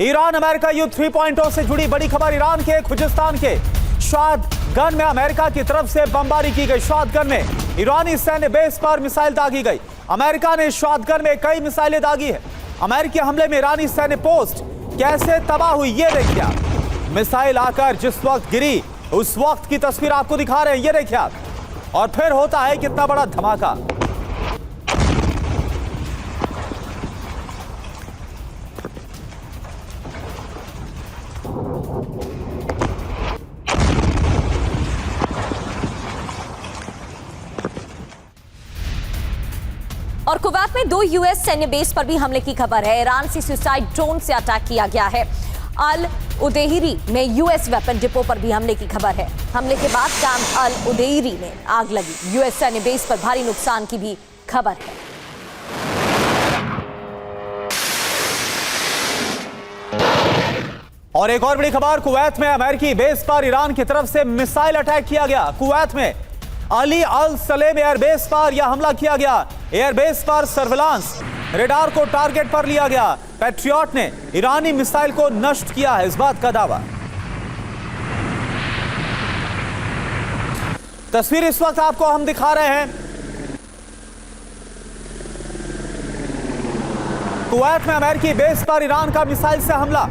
Iran America युद्ध 3.0 से जुड़ी बड़ी खबर। ईरान के खुजिस्तान के शादगन में अमेरिका की तरफ से बमबारी की गई। शादगन में ईरानी सैन्य बेस पर मिसाइल दागी गई। अमेरिका ने शादगन में कई मिसाइलें दागी है। अमेरिकी हमले में ईरानी सैन्य पोस्ट कैसे तबाह हुई ये देखिए आप। मिसाइल आकर जिस वक्त गिरी उस वक्त की तस्वीर आपको दिखा रहे हैं, ये देखिए आप। और फिर होता है कितना बड़ा धमाका। और कुवैत में 2 यूएस सैन्य बेस पर भी हमले की खबर है। ईरान से सुसाइड ड्रोन से अटैक किया गया है। अल उदेयरी में यूएस वेपन डिपो पर भी हमले की खबर है। हमले के बाद कैंप अल उदेयरी में आग लगी। यूएस सैन्य बेस पर भारी नुकसान की भी खबर है। और एक और बड़ी खबर, कुवैत में अमेरिकी बेस पर ईरान की तरफ से मिसाइल अटैक किया गया। कुवैत में अली अल सलेम एयरबेस पर यह हमला किया गया। एयरबेस पर सर्विलांस रेडार को टारगेट पर लिया गया। पैट्रियट ने ईरानी मिसाइल को नष्ट किया है, इस बात का दावा। तस्वीर इस वक्त आपको हम दिखा रहे हैं। कुवैत में अमेरिकी बेस पर ईरान का मिसाइल से हमला।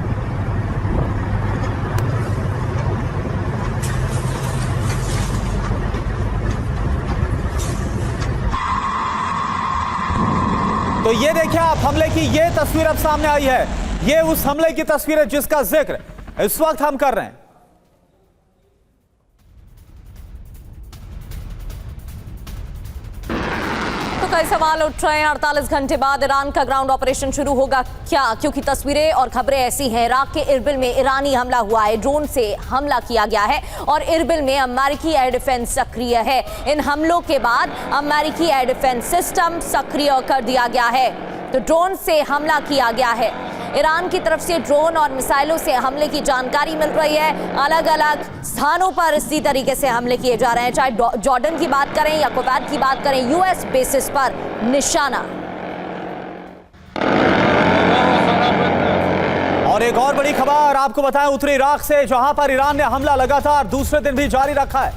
तो ये देखिए आप, हमले की ये तस्वीर अब सामने आई है। ये उस हमले की तस्वीर है जिसका जिक्र इस वक्त हम कर रहे हैं। तो कई सवाल उठ रहे हैं। 48 घंटे बाद ईरान का ग्राउंड ऑपरेशन शुरू होगा क्या? क्योंकि तस्वीरें और खबरें ऐसी हैं। इराक के इरबिल में ईरानी हमला हुआ है। ड्रोन से हमला किया गया है और इरबिल में अमेरिकी एयर डिफेंस सक्रिय है। इन हमलों के बाद अमेरिकी एयर डिफेंस सिस्टम सक्रिय कर दिया गया है। तो ड्रोन से हमला किया गया है। ईरान की तरफ से ड्रोन और मिसाइलों से हमले की जानकारी मिल रही है। अलग अलग स्थानों पर इसी तरीके से हमले किए जा रहे हैं, चाहे जॉर्डन की बात करें या कुवैत की बात करें। यूएस बेसिस पर निशाना। और एक और बड़ी खबर आपको बताएं, उत्तरी इराक से, जहां पर ईरान ने हमला लगातार दूसरे दिन भी जारी रखा है।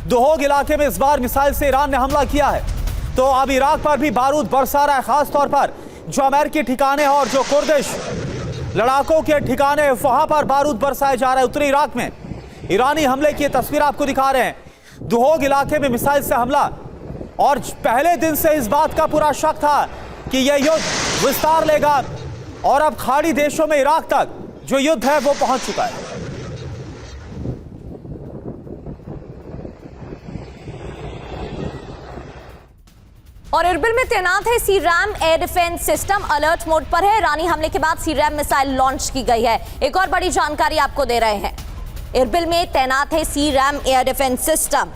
दुहोग इलाके में इस बार मिसाइल से ईरान ने हमला किया है। तो अब इराक पर भी बारूद बरसा रहा है, खास तौर पर जो अमेरिकी ठिकाने और जो कुर्दिश लड़ाकों के ठिकाने, वहां पर बारूद बरसाए जा रहे हैं। उत्तरी इराक में ईरानी हमले की तस्वीर आपको दिखा रहे हैं। दुहोग इलाके में मिसाइल से हमला। और पहले दिन से इस बात का पूरा शक था कि यह युद्ध विस्तार लेगा और अब खाड़ी देशों में इराक तक जो युद्ध है वो पहुंच चुका है। और इरबिल में तैनात है C RAM air defence system, alert mode पर है। ईरानी हमले के बाद सी-रैम मिसाइल लॉन्च की गई है। एक और बड़ी जानकारी आपको दे रहे हैं। इरबिल में तैनात है सी-रैम एयर डिफेंस सिस्टम।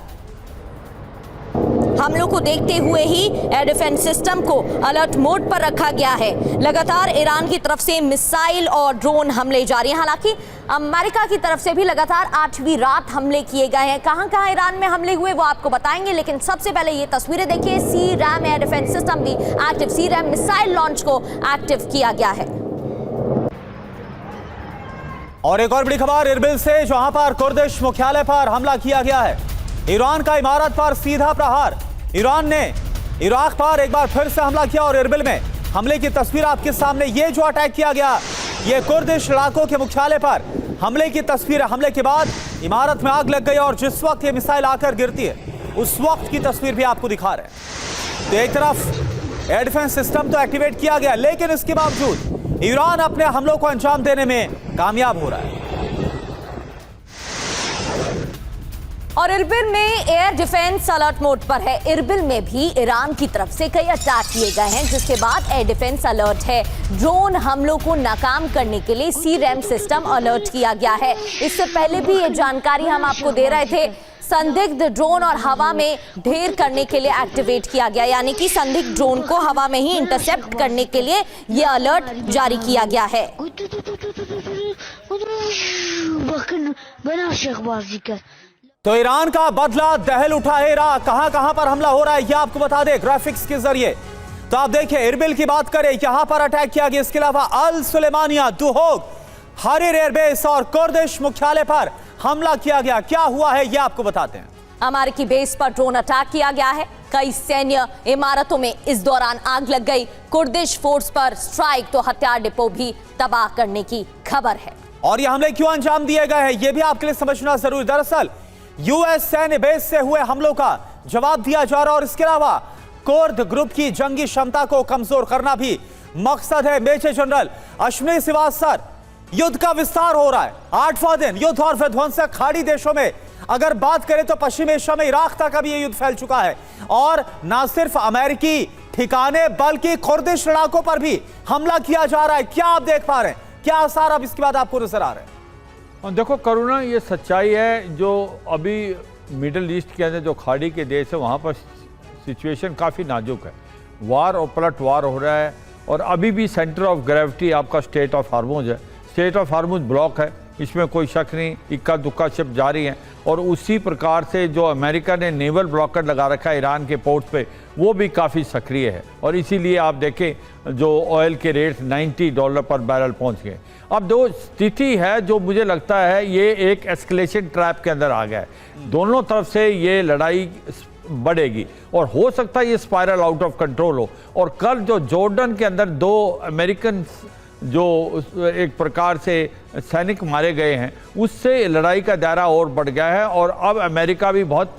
हमलों को देखते हुए ही एयर डिफेंस सिस्टम को अलर्ट मोड पर रखा गया है। लगातार ईरान की तरफ से मिसाइल और ड्रोन हमले जारी हैं। हालांकि अमेरिका की तरफ से भी लगातार 8वीं रात हमले किए गए हैं। कहां कहां ईरान में हमले हुए वो आपको बताएंगे, लेकिन सबसे पहले ये तस्वीरें देखिए। सी-रैम एयर डिफेंस सिस्टम भी एक्टिव, सी-रैम मिसाइल लॉन्च को एक्टिव किया गया है। और एक और बड़ी खबर इरबिल से, जहां पर कुर्दिश मुख्यालय पर हमला किया गया है। ईरान का इमारत पर सीधा प्रहार। ईरान ने इराक पर एक बार फिर से हमला किया और इरबिल में हमले की तस्वीर आपके सामने। ये जो अटैक किया गया, ये कुर्दिश लड़ाकों के मुख्यालय पर हमले की तस्वीर है। हमले के बाद इमारत में आग लग गई और जिस वक्त ये मिसाइल आकर गिरती है उस वक्त की तस्वीर भी आपको दिखा रहे हैं। तो एक तरफ एयर डिफेंस सिस्टम तो एक्टिवेट किया गया, लेकिन इसके बावजूद ईरान अपने हमलों को अंजाम देने में कामयाब हो रहा है। और इरबिल में एयर डिफेंस अलर्ट मोड पर है। इरबिल में भी ईरान की तरफ से कई अटैक किए गए हैं, जिसके बाद एयर डिफेंस अलर्ट है। ड्रोन हमलों को नाकाम करने के लिए सी-रैम सिस्टम अलर्ट किया गया है। इससे पहले भी ये जानकारी हम आपको दे रहे थे। संदिग्ध ड्रोन और हवा में ढेर करने के लिए एक्टिवेट किया गया, यानी कि संदिग्ध ड्रोन को हवा में ही इंटरसेप्ट करने के लिए यह अलर्ट जारी किया गया है। तो ईरान का बदला दहल उठा है। इराक कहां पर हमला हो रहा है ये आपको बता दें ग्राफिक्स के जरिए। तो आप देखिए, इरबिल की बात करें, यहां पर अटैक किया गया। इसके अलावा अल सुलेमानिया, दुहोग, हरीर एयरबेस और कुर्दिश मुख्यालय पर हमला किया गया। क्या हुआ है यह आपको बताते हैं। अमेरिकी बेस पर ड्रोन अटैक किया गया है। कई सैन्य इमारतों में इस दौरान आग लग गई। कुर्दिश फोर्स पर स्ट्राइक तो हथियार डिपो भी तबाह करने की खबर है। और ये हमले क्यों अंजाम दिए गए हैं यह भी आपके लिए समझना जरूरी। दरअसल यूएस सैन्य बेस से हुए हमलों का जवाब दिया जा रहा और इसके अलावा कुर्द ग्रुप की जंगी क्षमता को कमजोर करना भी मकसद है। मेजर जनरल अश्विनी श्रीवास्तव, युद्ध का विस्तार हो रहा है। 8वां दिन युद्ध और विध्वंसक खाड़ी देशों में अगर बात करें तो पश्चिम एशिया में इराक तक अभी यह युद्ध फैल चुका है और ना सिर्फ अमेरिकी ठिकाने बल्कि कुर्दिश लड़ाकों पर भी हमला किया जा रहा है। क्या आप देख पा रहे हैं, क्या आसार अब इसके बाद आपको नजर आ रहे हैं? और देखो करुणा, ये सच्चाई है जो अभी मिडिल ईस्ट के अंदर जो खाड़ी के देश है वहाँ पर सिचुएशन काफ़ी नाजुक है। वार और पलट वार हो रहा है और अभी भी सेंटर ऑफ ग्रेविटी आपका स्टेट ऑफ हार्मुज है। स्टेट ऑफ हार्मुज ब्लॉक है, इसमें कोई शक नहीं। इक्का दुक्का शिप जारी है और उसी प्रकार से जो अमेरिका ने नेवल ब्लॉकेट लगा रखा है ईरान के पोर्ट्स पे, वो भी काफ़ी सक्रिय है और इसीलिए आप देखें जो ऑयल के रेट्स $90 पर बैरल पहुंच गए। अब दो स्थिति है जो मुझे लगता है ये एक एस्केलेशन ट्रैप के अंदर आ गया है। दोनों तरफ से ये लड़ाई बढ़ेगी और हो सकता है ये स्पाइरल आउट ऑफ कंट्रोल हो। और कल जो जॉर्डन के अंदर 2 अमेरिकन जो एक प्रकार से सैनिक मारे गए हैं, उससे लड़ाई का दायरा और बढ़ गया है और अब अमेरिका भी बहुत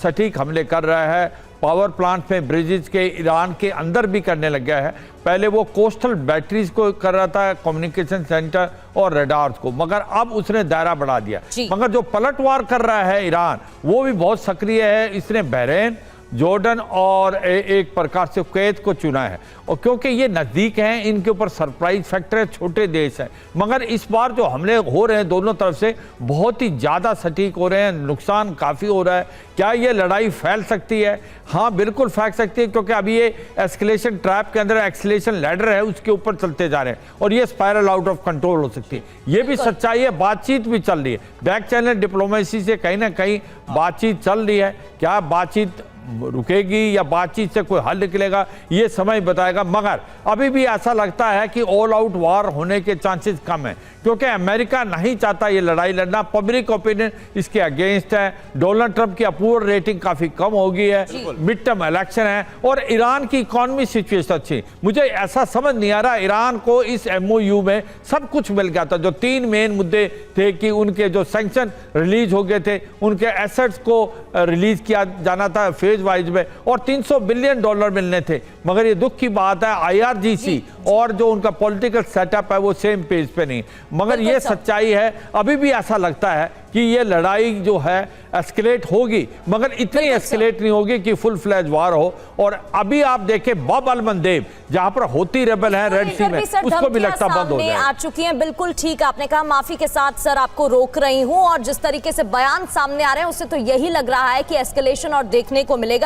सटीक हमले कर रहा है। पावर प्लांट में ब्रिजेस के ईरान के अंदर भी करने लग गया है। पहले वो कोस्टल बैटरीज को कर रहा था, कम्युनिकेशन सेंटर और रडार्स को, मगर अब उसने दायरा बढ़ा दिया। मगर जो पलटवार कर रहा है ईरान वो भी बहुत सक्रिय है। इसने बहरीन, जॉर्डन और एक प्रकार से कुवैत को चुना है और क्योंकि ये नज़दीक हैं इनके ऊपर सरप्राइज फैक्टर है, छोटे देश है। मगर इस बार जो हमले हो रहे हैं दोनों तरफ से बहुत ही ज़्यादा सटीक हो रहे हैं, नुकसान काफ़ी हो रहा है। क्या ये लड़ाई फैल सकती है? हाँ बिल्कुल फैल सकती है, क्योंकि अभी ये एस्केलेशन ट्रैप के अंदर एक्सेलेशन लैडर है, उसके ऊपर चलते जा रहे हैं और ये स्पाइरल आउट ऑफ कंट्रोल हो सकती है। ये भी सच्चाई है। बातचीत भी चल रही है, बैक चैनल डिप्लोमेसी से कहीं ना कहीं बातचीत चल रही है। क्या बातचीत रुकेगी या बातचीत से कोई हल निकलेगा ये समय बताएगा। मगर अभी भी ऐसा लगता है कि ऑल आउट वार होने के चांसेस कम है, क्योंकि अमेरिका नहीं चाहता ये लड़ाई लड़ना। पब्लिक ओपिनियन इसके अगेंस्ट है। डोनाल्ड ट्रंप की अप्रूवल रेटिंग काफी कम हो गई है, मिड टर्म इलेक्शन है और ईरान की इकोनॉमी सिचुएशन अच्छी। मुझे ऐसा समझ नहीं आ रहा, ईरान को इस MOU में सब कुछ मिल गया था। जो 3 मेन मुद्दे थे कि उनके जो सैंक्शन रिलीज हो गए थे, उनके एसेट्स को रिलीज किया जाना था फेज वाइज में और $300 बिलियन मिलने थे। मगर ये दुख की बात है IRGC और जो उनका पॉलिटिकल सेटअप है वो सेम पेज पे नहीं। मगर ये सच्चाई है, अभी भी ऐसा लगता है कि ये लड़ाई जो है एस्केलेट होगी, मगर इतनी एस्केलेट नहीं होगी कि फुल फ्लैज वार हो। और अभी आप देखें बाब अल मंदेब जहां पर होती रेबल है रेड सी में, उसको भी लगता बंद हो जाए। आ चुकी हैं। बिल्कुल ठीक आपने कहा, माफी के साथ सर आपको रोक रही हूं। और जिस तरीके से बयान सामने आ रहे हैं उससे तो यही लग रहा है कि एस्केलेशन और देखने को मिलेगा।